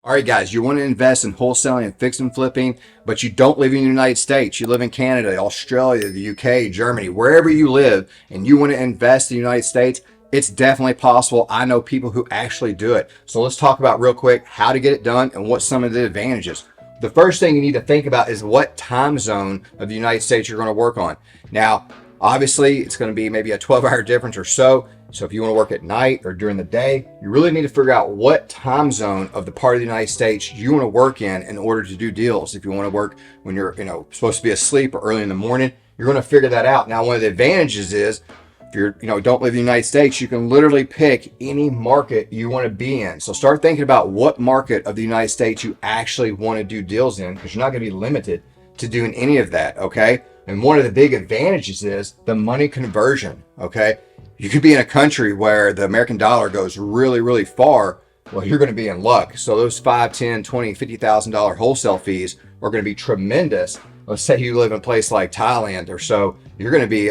All right, guys, you want to invest in wholesaling and fix and flipping, but you don't live in the United States. You live in Canada, Australia, the UK, Germany, wherever you live, and you want to invest in the United States. It's definitely possible. I know people who actually do it. So let's talk about real quick how to get it done and what some of the advantages. The first thing you need to think about is what time zone of the United States you're going to work on. Now, obviously, it's going to be maybe a 12-hour difference or so. So if you want to work at night or during the day, you really need to figure out what time zone of the part of the United States you want to work in order to do deals. If you want to work when you're, supposed to be asleep or early in the morning, you're going to figure that out. Now, one of the advantages is if you're, don't live in the United States, you can literally pick any market you want to be in. So start thinking about what market of the United States you actually want to do deals in, because you're not going to be limited to doing any of that. Okay. And one of the big advantages is the money conversion. Okay. You could be in a country where the American dollar goes really, really far. Well, you're going to be in luck. So those $5, $10, $20, $50,000 wholesale fees are going to be tremendous. Let's say you live in a place like Thailand or so, you're going to be,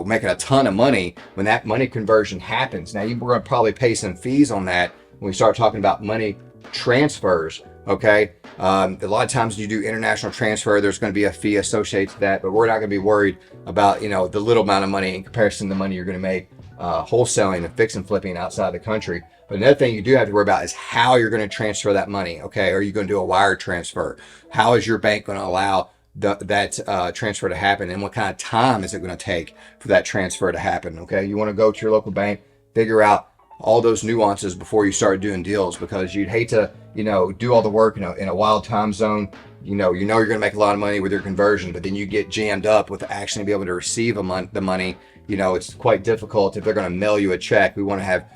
making a ton of money when that money conversion happens. Now, you're going to probably pay some fees on that when we start talking about money transfers. Okay. A lot of times you do international transfer, there's going to be a fee associated to that, but we're not going to be worried about, the little amount of money in comparison to the money you're going to make wholesaling and fix and flipping outside the country. But another thing you do have to worry about is how you're going to transfer that money. Okay. Are you going to do a wire transfer? How is your bank going to allow that transfer to happen? And what kind of time is it going to take for that transfer to happen? Okay. You want to go to your local bank, figure out all those nuances before you start doing deals, because you'd hate to, do all the work, in a wild time zone. You're going to make a lot of money with your conversion, but then you get jammed up with actually be able to receive the money. It's quite difficult if they're going to mail you a check. We want to have,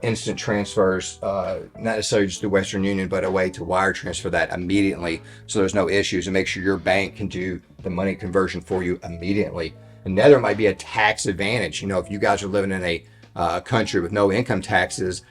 instant transfers, not necessarily just through Western Union, but a way to wire transfer that immediately. So there's no issues, and make sure your bank can do the money conversion for you immediately. Another might be a tax advantage. If you guys are living in a country with no income taxes,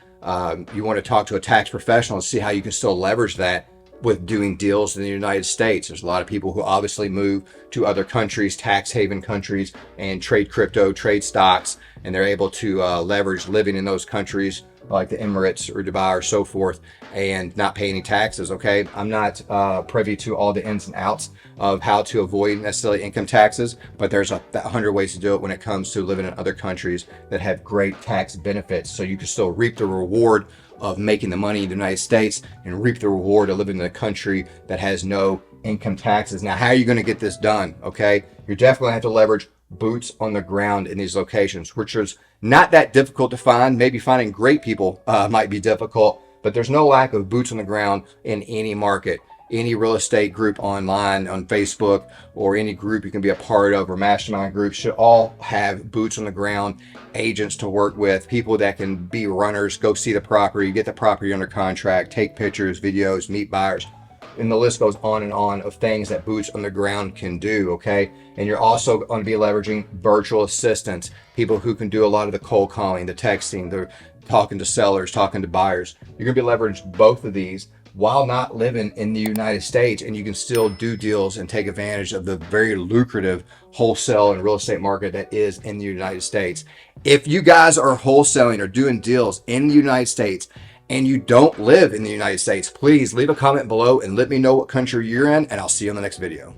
you want to talk to a tax professional and see how you can still leverage that with doing deals in the United States. There's a lot of people who obviously move to other countries, tax haven countries, and trade crypto, trade stocks, and they're able to leverage living in those countries like the Emirates or Dubai or so forth and not pay any taxes. Okay. I'm not privy to all the ins and outs of how to avoid necessarily income taxes, but there's 100 ways to do it when it comes to living in other countries that have great tax benefits. So you can still reap the reward of making the money in the United States and reap the reward of living in a country that has no income taxes. Now, how are you going to get this done? Okay. You're definitely going to have to leverage boots on the ground in these locations, which is not that difficult to find. Maybe finding great people might be difficult, but there's no lack of boots on the ground in any market. Any real estate group online on Facebook or any group you can be a part of or mastermind groups should all have boots on the ground, agents to work with, people that can be runners, go see the property, get the property under contract, take pictures, videos, meet buyers. And the list goes on and on of things that boots on the ground can do. Okay. And you're also going to be leveraging virtual assistants, people who can do a lot of the cold calling, the texting, the talking to sellers, talking to buyers. You're going to be leveraging both of these while not living in the United States, and you can still do deals and take advantage of the very lucrative wholesale and real estate market that is in the United States. If you guys are wholesaling or doing deals in the United States and you don't live in the United States, please leave a comment below and let me know what country you're in, and I'll see you in the next video.